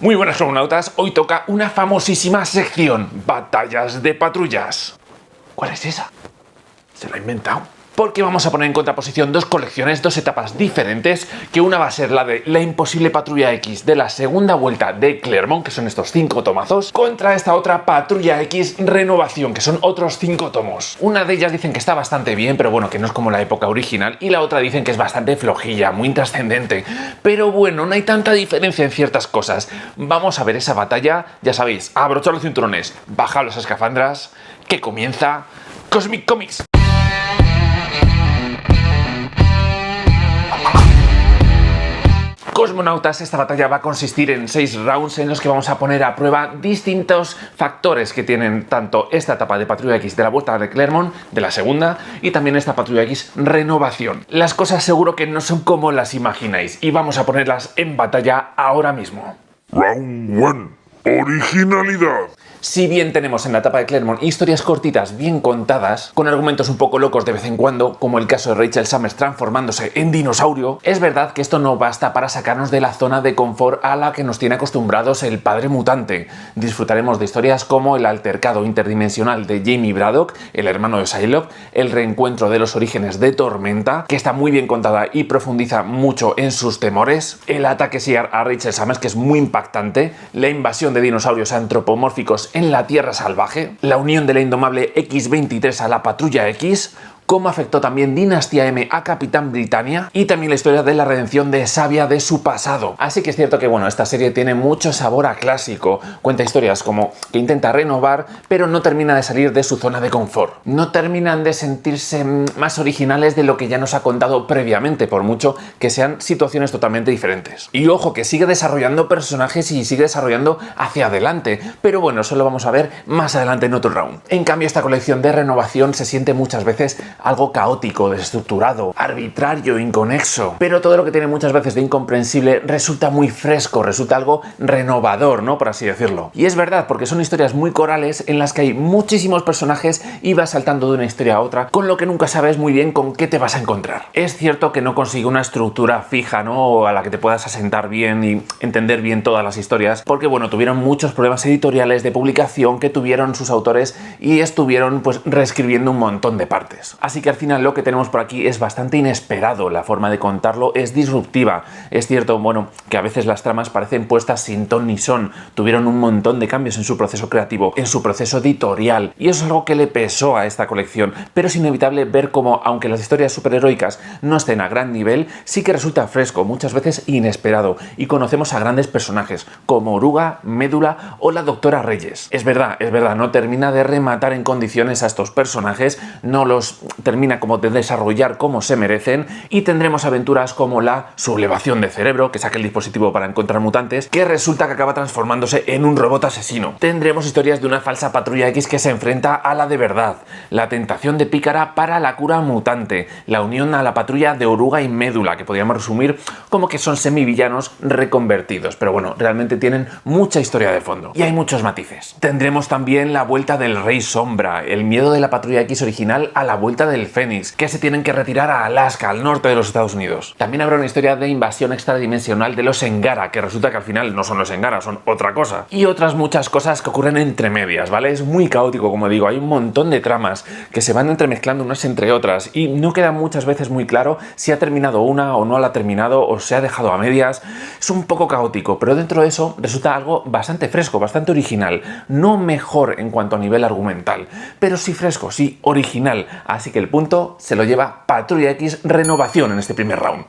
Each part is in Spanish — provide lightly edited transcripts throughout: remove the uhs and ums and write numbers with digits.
Muy buenas cosmonautas, hoy toca una famosísima sección, batallas de patrullas. ¿Cuál es esa? ¿Se la ha inventado? Porque vamos a poner en contraposición dos colecciones, dos etapas diferentes, que una va a ser la de La Imposible Patrulla X de la segunda vuelta de Claremont, que son estos 5 tomazos, contra esta otra Patrulla X Renovación, que son otros 5 tomos. Una de ellas dicen que está bastante bien, pero bueno, que no es como la época original, y la otra dicen que es bastante flojilla, muy intrascendente. Pero bueno, no hay tanta diferencia en ciertas cosas. Vamos a ver esa batalla, ya sabéis, abrochad los cinturones, bajad las escafandras, que comienza Cosmic Comics. Cosmonautas, esta batalla va a consistir en 6 rounds en los que vamos a poner a prueba distintos factores que tienen tanto esta etapa de Patrulla X de la vuelta de Claremont, de la segunda, y también esta Patrulla X Renovación. Las cosas seguro que no son como las imagináis y vamos a ponerlas en batalla ahora mismo. Round 1. Originalidad. Si bien tenemos en la etapa de Claremont historias cortitas bien contadas, con argumentos un poco locos de vez en cuando, como el caso de Rachel Summers transformándose en dinosaurio, es verdad que esto no basta para sacarnos de la zona de confort a la que nos tiene acostumbrados el padre mutante. Disfrutaremos de historias como el altercado interdimensional de Jamie Braddock, el hermano de Psylocke, el reencuentro de los orígenes de Tormenta, que está muy bien contada y profundiza mucho en sus temores, el ataque Shi'ar a Rachel Summers, que es muy impactante, la invasión de dinosaurios antropomórficos en la Tierra Salvaje, la unión de la indomable X-23 a la Patrulla X, cómo afectó también Dinastía M a Capitán Britannia y también la historia de la redención de Sabia de su pasado. Así que es cierto que bueno, esta serie tiene mucho sabor a clásico, cuenta historias como que intenta renovar pero no termina de salir de su zona de confort. No terminan de sentirse más originales de lo que ya nos ha contado previamente, por mucho que sean situaciones totalmente diferentes. Y ojo, que sigue desarrollando personajes y sigue desarrollando hacia adelante, pero bueno, eso lo vamos a ver más adelante en otro round. En cambio, esta colección de Renovación se siente muchas veces algo caótico, desestructurado, arbitrario, inconexo, pero todo lo que tiene muchas veces de incomprensible resulta muy fresco, resulta algo renovador, ¿no? Por así decirlo. Y es verdad, porque son historias muy corales en las que hay muchísimos personajes y vas saltando de una historia a otra, con lo que nunca sabes muy bien con qué te vas a encontrar. Es cierto que no consigue una estructura fija, ¿no? A la que te puedas asentar bien y entender bien todas las historias, porque bueno, tuvieron muchos problemas editoriales de publicación que tuvieron sus autores y estuvieron pues reescribiendo un montón de partes. Así que al final lo que tenemos por aquí es bastante inesperado, la forma de contarlo es disruptiva. Es cierto, bueno, que a veces las tramas parecen puestas sin ton ni son, tuvieron un montón de cambios en su proceso creativo, en su proceso editorial, y eso es algo que le pesó a esta colección, pero es inevitable ver cómo, aunque las historias superheroicas no estén a gran nivel, sí que resulta fresco, muchas veces inesperado, y conocemos a grandes personajes, como Oruga, Médula o la Doctora Reyes. Es verdad, no termina de rematar en condiciones a estos personajes, no los termina como de desarrollar como se merecen, y tendremos aventuras como la sublevación de Cerebro, que saca el dispositivo para encontrar mutantes, que resulta que acaba transformándose en un robot asesino. Tendremos historias de una falsa Patrulla X que se enfrenta a la de verdad, la tentación de Pícara para la cura mutante, la unión a la patrulla de Oruga y Médula, que podríamos resumir como que son semivillanos reconvertidos, pero bueno, realmente tienen mucha historia de fondo y hay muchos matices. Tendremos también la vuelta del Rey Sombra, el miedo de la Patrulla X original a la vuelta del Fénix, que se tienen que retirar a Alaska, al norte de los Estados Unidos. También habrá una historia de invasión extradimensional de los Engara, que resulta que al final no son los Engara, son otra cosa. Y otras muchas cosas que ocurren entre medias, ¿vale? Es muy caótico, como digo, hay un montón de tramas que se van entremezclando unas entre otras y no queda muchas veces muy claro si ha terminado una o no la ha terminado o se ha dejado a medias. Es un poco caótico, pero dentro de eso resulta algo bastante fresco, bastante original. No mejor en cuanto a nivel argumental, pero sí fresco, sí original. Así que el punto se lo lleva Patrulla X Renovación en este primer round.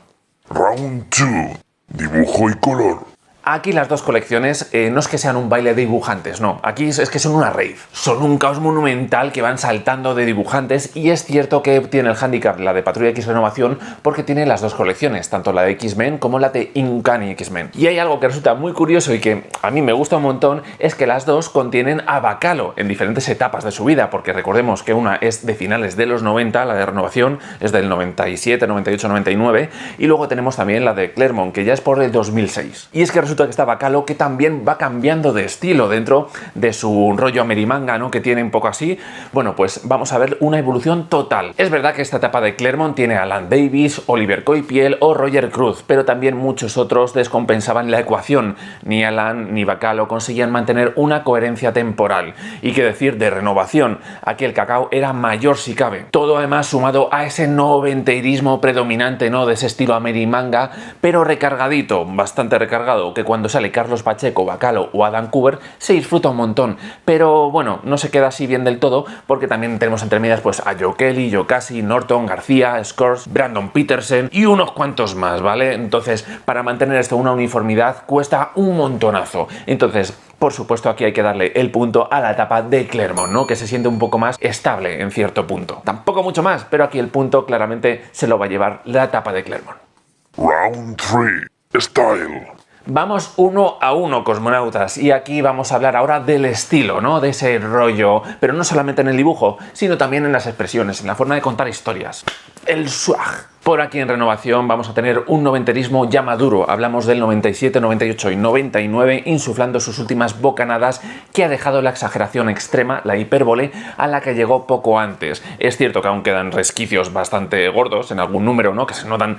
Round 2. Dibujo y color. Aquí las dos colecciones no es que sean un baile de dibujantes, no. Aquí es que son una rave. Son un caos monumental que van saltando de dibujantes y es cierto que tiene el hándicap la de Patrulla X Renovación porque tiene las dos colecciones, tanto la de X-Men como la de Uncanny X-Men. Y hay algo que resulta muy curioso y que a mí me gusta un montón, es que las dos contienen a Bacalo en diferentes etapas de su vida, porque recordemos que una es de finales de los 90, la de Renovación es del 97, 98, 99, y luego tenemos también la de Claremont, que ya es por el 2006. Y es que resulta que está Bacalo, que también va cambiando de estilo dentro de su rollo Amerimanga, ¿no? Que tiene un poco así. Bueno, pues vamos a ver una evolución total. Es verdad que esta etapa de Claremont tiene a Alan Davis, Oliver Coipel o Roger Cruz, pero también muchos otros descompensaban la ecuación. Ni Alan ni Bacalo conseguían mantener una coherencia temporal. Y qué decir de renovación, aquí el cacao era mayor si cabe. Todo además sumado a ese noventerismo predominante, ¿no? De ese estilo Amerimanga, pero recargadito, bastante recargado, que cuando sale Carlos Pacheco, Bacalo o Adam Cooper se disfruta un montón. Pero bueno, no se queda así bien del todo, porque también tenemos entre medias pues a Joe Kelly, Joe Casey, Norton, García, Scores, Brandon Peterson y unos cuantos más, ¿vale? Entonces, para mantener esto una uniformidad cuesta un montonazo. Entonces, por supuesto, aquí hay que darle el punto a la etapa de Claremont, ¿no? Que se siente un poco más estable en cierto punto. Tampoco mucho más, pero aquí el punto claramente se lo va a llevar la etapa de Claremont. Round 3. Style. Vamos 1-1, cosmonautas, y aquí vamos a hablar ahora del estilo, ¿no? De ese rollo, pero no solamente en el dibujo, sino también en las expresiones, en la forma de contar historias. El swag. Por aquí en Renovación vamos a tener un noventerismo ya maduro. Hablamos del 97, 98 y 99, insuflando sus últimas bocanadas, que ha dejado la exageración extrema, la hipérbole, a la que llegó poco antes. Es cierto que aún quedan resquicios bastante gordos en algún número, ¿no? Que se notan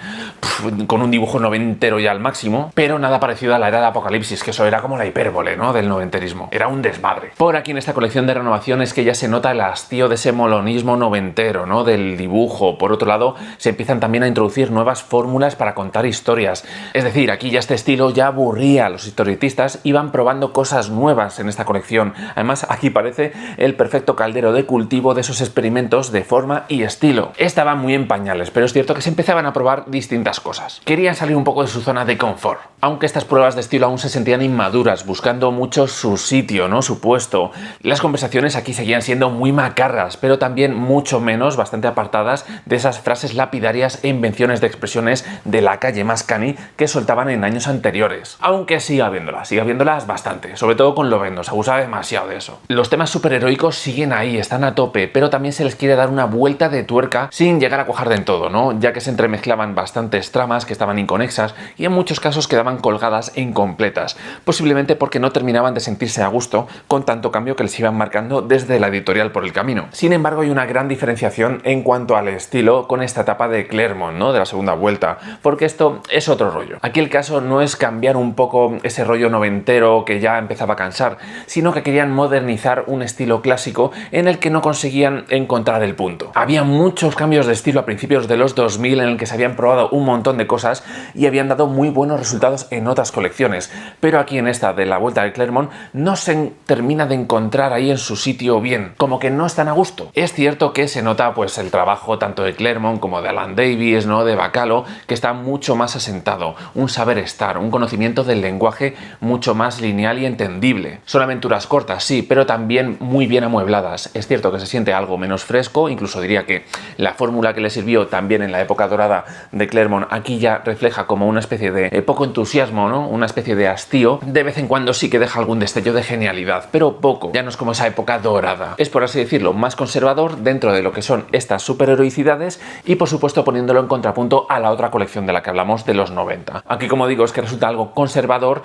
con un dibujo noventero ya al máximo, pero nada parecido a la era de Apocalipsis, que eso era como la hipérbole, ¿no? Del noventerismo. Era un desmadre. Por aquí en esta colección de Renovación es que ya se nota el hastío de ese molonismo noventero, ¿no? Del dibujo. Por otro lado, se empiezan también a introducir nuevas fórmulas para contar historias. Es decir, aquí ya este estilo ya aburría a los historietistas y van probando cosas nuevas en esta colección. Además, aquí parece el perfecto caldero de cultivo de esos experimentos de forma y estilo. Estaban muy en pañales, pero es cierto que se empezaban a probar distintas cosas. Querían salir un poco de su zona de confort, aunque estas pruebas de estilo aún se sentían inmaduras, buscando mucho su sitio, ¿no? Su puesto. Las conversaciones aquí seguían siendo muy macarras, pero también mucho menos, bastante apartadas de esas frases lapidarias e invenciones de expresiones de la calle más cani que soltaban en años anteriores. Aunque sigue habiéndolas bastante, sobre todo con Lovendo, se abusaba demasiado de eso. Los temas superheroicos siguen ahí, están a tope, pero también se les quiere dar una vuelta de tuerca sin llegar a cuajar del todo, ¿no? Ya que se entremezclaban bastantes tramas que estaban inconexas y en muchos casos quedaban colgadas e incompletas, posiblemente porque no terminaban de sentirse a gusto con tanto cambio que les iban marcando desde la editorial por el camino. Sin embargo, hay una gran diferenciación en cuanto al estilo con esta etapa de Claremont, ¿no? De la segunda vuelta, porque esto es otro rollo. Aquí el caso no es cambiar un poco ese rollo noventero que ya empezaba a cansar, sino que querían modernizar un estilo clásico en el que no conseguían encontrar el punto. Había muchos cambios de estilo a principios de los 2000 en el que se habían probado un montón de cosas y habían dado muy buenos resultados en otras colecciones, pero aquí en esta de la vuelta de Claremont no se termina de encontrar ahí en su sitio bien, como que no están a gusto. Es cierto que se nota pues el trabajo tanto de Claremont como de Alan Davis, ¿no? De Bacalo, que está mucho más asentado, un saber estar, un conocimiento del lenguaje mucho más lineal y entendible. Son aventuras cortas, sí, pero también muy bien amuebladas. Es cierto que se siente algo menos fresco, incluso diría que la fórmula que le sirvió también en la época dorada de Claremont aquí ya refleja como una especie de poco entusiasmo, ¿no? Una especie de hastío. De vez en cuando sí que deja algún destello de genialidad, pero poco. Ya no es como esa época dorada. Es, por así decirlo, más conservador dentro de lo que son estas superheroicidades y, por supuesto, poniéndolo en contrapunto a la otra colección de la que hablamos de los 90. Aquí, como digo, es que resulta algo conservador,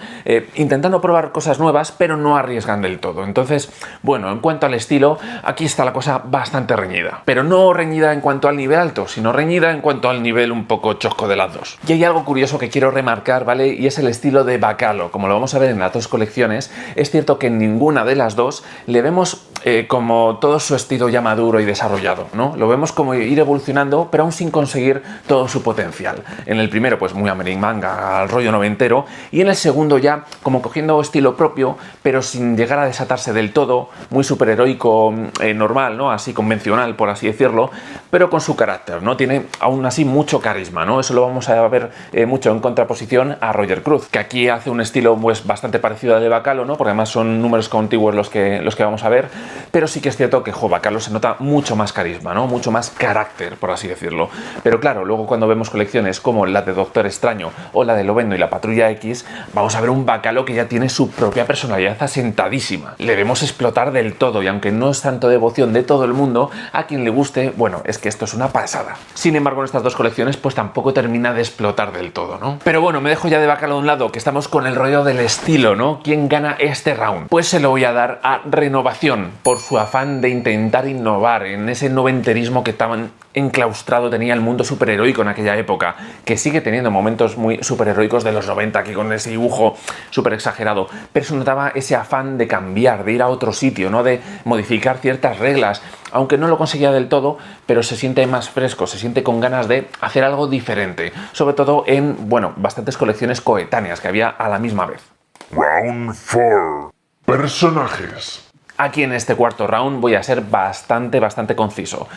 intentando probar cosas nuevas, pero no arriesgan del todo. Entonces, bueno, en cuanto al estilo, aquí está la cosa bastante reñida. Pero no reñida en cuanto al nivel alto, sino reñida en cuanto al nivel un poco chosco de las dos. Y hay algo curioso que quiero remarcar, ¿vale? Y es el estilo de Bacalo. Como lo vamos a ver en las dos colecciones, es cierto que en ninguna de las dos le vemos como todo su estilo ya maduro y desarrollado, ¿no? Lo vemos como ir evolucionando, pero aún sin conseguir todo su potencial. En el primero, pues muy Amerimanga, al rollo noventero, y en el segundo ya como cogiendo estilo propio, pero sin llegar a desatarse del todo, muy superheroico, normal, ¿no? Así convencional, por así decirlo, pero con su carácter, ¿no? Tiene aún así mucho carisma, ¿no? Eso lo vamos a ver mucho en contraposición a Roger Cruz, que aquí hace un estilo pues bastante parecido al de Bacalo, ¿no? Porque además son números contiguos los que vamos a ver, pero sí que es cierto que Bacalo se nota mucho más carisma, ¿no? Mucho más carácter, por así decirlo. Pero claro, luego cuando vemos colecciones como la de Doctor Extraño o la de Lobezno y la Patrulla X, vamos a ver un Bacalo que ya tiene su propia personalidad asentadísima. Le vemos explotar del todo, y aunque no es tanto devoción de todo el mundo, a quien le guste, bueno, es que esto es una pasada. Sin embargo, en estas dos colecciones pues tampoco termina de explotar del todo, ¿no? Pero bueno, me dejo ya de Bacalo a un lado, que estamos con el rollo del estilo, ¿no? ¿Quién gana este round? Pues se lo voy a dar a Renovación, por su afán de intentar innovar en ese noventerismo que tan enclaustrado tenía el mundo superheroico en aquella época, que sigue teniendo momentos muy superheroicos de los 90, aquí con ese dibujo súper exagerado, pero se notaba ese afán de cambiar, de ir a otro sitio, ¿no? De modificar ciertas reglas, aunque no lo conseguía del todo, pero se siente más fresco, se siente con ganas de hacer algo diferente, sobre todo en, bueno, bastantes colecciones coetáneas que había a la misma vez. Round 4. Personajes. Aquí en este cuarto round voy a ser bastante conciso.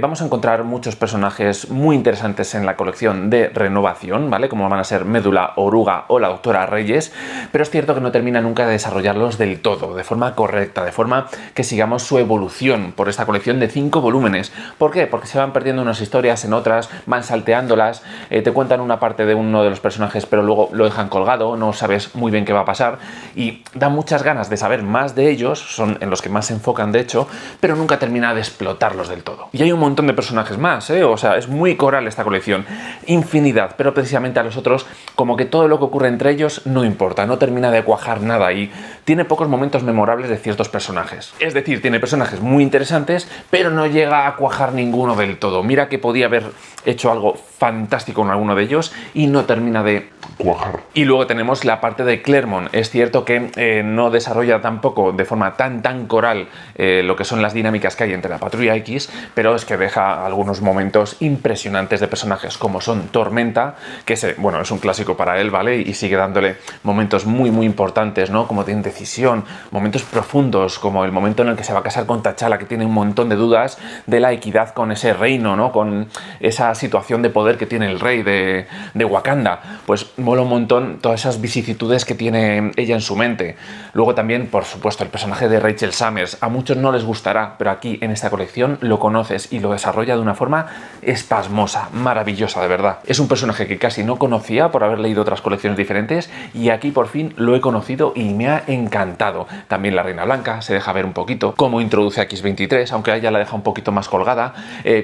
Vamos a encontrar muchos personajes muy interesantes en la colección de Renovación, ¿vale? Como van a ser Médula, Oruga o la Doctora Reyes, pero es cierto que no termina nunca de desarrollarlos del todo, de forma correcta, de forma que sigamos su evolución por esta colección de 5 volúmenes. ¿Por qué? Porque se van perdiendo unas historias en otras, van salteándolas, te cuentan una parte de uno de los personajes, pero luego lo dejan colgado, no sabes muy bien qué va a pasar, y da muchas ganas de saber más de ellos, son en los que más se enfocan de hecho, pero nunca termina de explotarlos del todo. Y hay un montón de personajes más, o sea, es muy coral esta colección, infinidad, pero precisamente a los otros como que todo lo que ocurre entre ellos no importa, no termina de cuajar nada y tiene pocos momentos memorables de ciertos personajes. Es decir, tiene personajes muy interesantes, pero no llega a cuajar ninguno del todo. Mira que podía haber hecho algo fantástico con alguno de ellos y no termina de Cuajar. Y luego tenemos la parte de Claremont. Es cierto que no desarrolla tampoco de forma tan coral lo que son las dinámicas que hay entre la Patrulla X, pero es que deja algunos momentos impresionantes de personajes como son Tormenta, que es un clásico para él, ¿vale? Y sigue dándole momentos muy importantes, ¿no? Como de indecisión, momentos profundos, como el momento en el que se va a casar con T'Challa, que tiene un montón de dudas de la equidad con ese reino, ¿no? Con esa situación de poder que tiene el rey de Wakanda. Pues mola un montón todas esas vicisitudes que tiene ella en su mente. Luego también, por supuesto, el personaje de Rachel Summers. A muchos no les gustará, pero aquí en esta colección lo conoces y lo desarrolla de una forma espasmosa, maravillosa, de verdad. Es un personaje que casi no conocía por haber leído otras colecciones diferentes y aquí por fin lo he conocido y me ha encantado. También la Reina Blanca se deja ver un poquito, cómo introduce a X-23, aunque a ella la deja un poquito más colgada,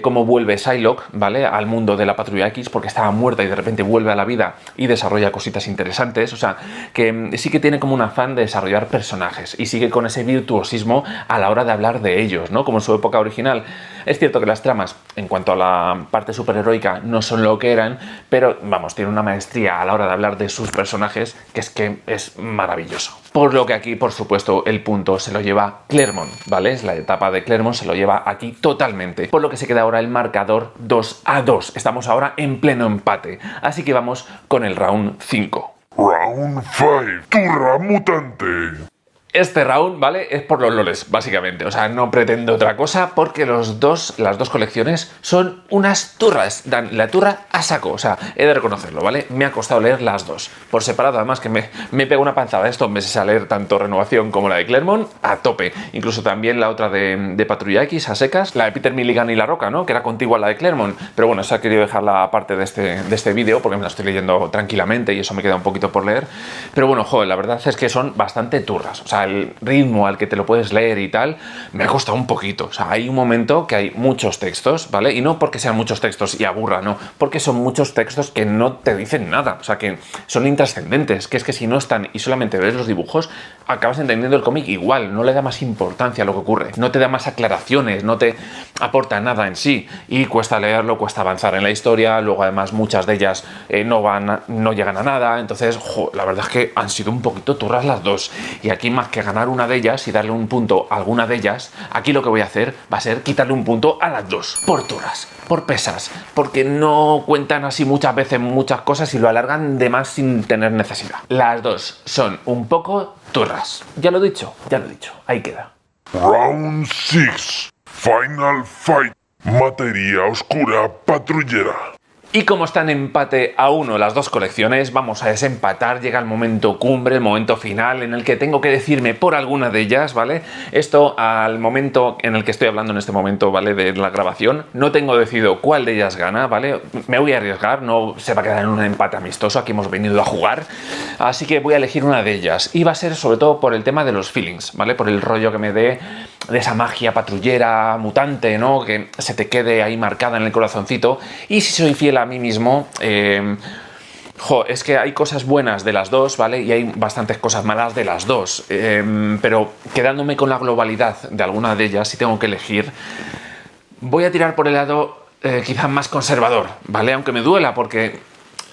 cómo vuelve Psylocke, ¿vale? Al mundo de la Patrulla X porque estaba muerta y de repente vuelve a la vida y desarrolla cositas interesantes. O sea, que sí que tiene como un afán de desarrollar personajes y sigue con ese virtuosismo a la hora de hablar de ellos, ¿no? Como en su época original. Es cierto que las tramas, en cuanto a la parte superheroica, no son lo que eran, pero vamos, tiene una maestría a la hora de hablar de sus personajes que es maravilloso. Por lo que aquí, por supuesto, el punto se lo lleva Claremont, ¿vale? Es la etapa de Claremont, se lo lleva aquí totalmente. Por lo que se queda ahora el marcador 2-2. Estamos ahora en pleno empate. Así que vamos con el round 5. Round 5. Turra mutante. Este round, ¿vale? Es por los loles, básicamente. O sea, no pretendo otra cosa porque las dos colecciones son unas turras. Dan la turra a saco. O sea, he de reconocerlo, ¿vale? Me ha costado leer las dos. Por separado, además, que me pego una panzada estos meses a leer tanto Renovación como la de Claremont a tope. Incluso también la otra de Patrulla X a secas, la de Peter Milligan y La Roca, ¿no? Que era contigua a la de Claremont. Pero bueno, esa he querido dejarla aparte de este vídeo porque me la estoy leyendo tranquilamente y eso me queda un poquito por leer. Pero bueno, joder, la verdad es que son bastante turras. O sea, el ritmo al que te lo puedes leer y tal, me ha costado un poquito. O sea, hay un momento que hay muchos textos, ¿vale? Y no porque sean muchos textos y aburra, no, porque son muchos textos que no te dicen nada, o sea, que son intrascendentes, que es que si no están y solamente ves los dibujos, acabas entendiendo el cómic igual, no le da más importancia a lo que ocurre, no te da más aclaraciones, no te aporta nada en sí, y cuesta leerlo, cuesta avanzar en la historia, luego además muchas de ellas no llegan a nada, entonces, la verdad es que han sido un poquito turras las dos, y aquí más que ganar una de ellas y darle un punto a alguna de ellas, aquí lo que voy a hacer va a ser quitarle un punto a las dos, por turras, por pesas, porque no cuentan así muchas veces muchas cosas y lo alargan de más sin tener necesidad. Las dos son un poco turras. Ya lo he dicho, ahí queda. Round 6. Final Fight. Materia oscura patrullera. Y como está en empate a 1 las dos colecciones, vamos a desempatar, llega el momento cumbre, el momento final en el que tengo que decirme por alguna de ellas, ¿vale? Esto al momento en el que estoy hablando en este momento, ¿vale? De la grabación, no tengo decidido cuál de ellas gana, ¿vale? Me voy a arriesgar, no se va a quedar en un empate amistoso, aquí hemos venido a jugar, así que voy a elegir una de ellas y va a ser sobre todo por el tema de los feelings, ¿vale? Por el rollo que me dé de esa magia patrullera, mutante, ¿no? Que se te quede ahí marcada en el corazoncito. Y si soy fiel a mí mismo, es que hay cosas buenas de las dos, ¿vale? Y hay bastantes cosas malas de las dos. Pero quedándome con la globalidad de alguna de ellas, si tengo que elegir, voy a tirar por el lado quizás más conservador, ¿vale? Aunque me duela porque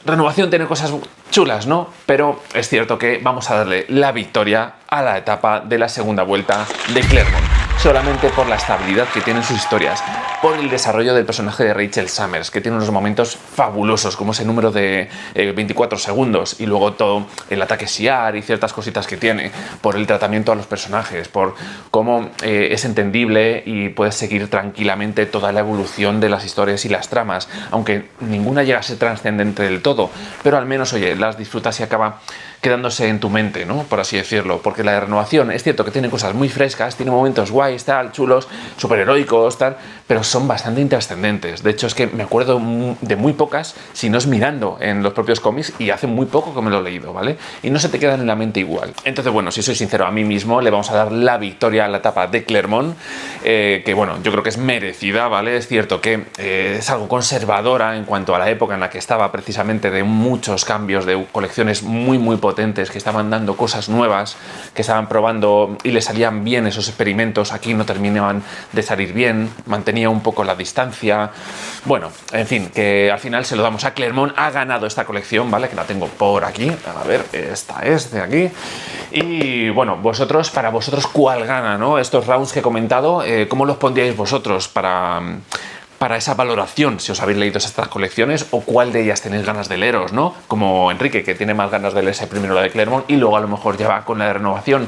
Renovación tiene cosas chulas, ¿no? Pero es cierto que vamos a darle la victoria a la etapa de la segunda vuelta de Claremont, solamente por la estabilidad que tienen sus historias, por el desarrollo del personaje de Rachel Summers, que tiene unos momentos fabulosos, como ese número de 24 segundos, y luego todo el ataque Shi'ar y ciertas cositas que tiene, por el tratamiento a los personajes, por cómo es entendible y puedes seguir tranquilamente toda la evolución de las historias y las tramas, aunque ninguna llega a ser trascendente del todo, pero al menos, oye, las disfrutas y acaba quedándose en tu mente, ¿no? Por así decirlo, porque la de Renovación es cierto que tiene cosas muy frescas, tiene momentos guays, tal, chulos, superheroicos, tal, pero son bastante intrascendentes. De hecho, es que me acuerdo de muy pocas, si no es mirando en los propios cómics, y hace muy poco que me lo he leído, ¿vale? Y no se te quedan en la mente igual. Entonces, bueno, si soy sincero, a mí mismo le vamos a dar la victoria a la etapa de Claremont, que bueno, yo creo que es merecida, ¿vale? Es cierto que es algo conservadora en cuanto a la época en la que estaba, precisamente de muchos cambios, de colecciones muy potentes, que estaban dando cosas nuevas, que estaban probando y le salían bien esos experimentos. Aquí no terminaban de salir bien, mantenía un poco la distancia. Bueno, en fin, que al final se lo damos a Claremont. Ha ganado esta colección, ¿vale? Que la tengo por aquí. A ver, esta es de aquí. Y bueno, para vosotros, ¿cuál gana, no? Estos rounds que he comentado, ¿cómo los pondríais vosotros para esa valoración, si os habéis leído estas colecciones, o cuál de ellas tenéis ganas de leeros, ¿no? Como Enrique, que tiene más ganas de leerse primero la de Claremont y luego a lo mejor ya va con la de Renovación.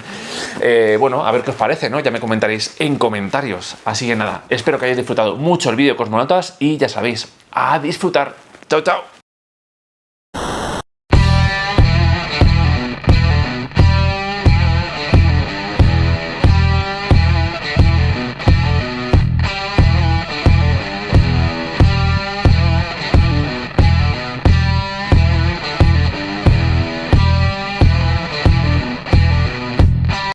Bueno, a ver qué os parece, ¿no? Ya me comentaréis en comentarios. Así que nada, espero que hayáis disfrutado mucho el vídeo, cosmonautas, y ya sabéis, a disfrutar. ¡Chao, chao!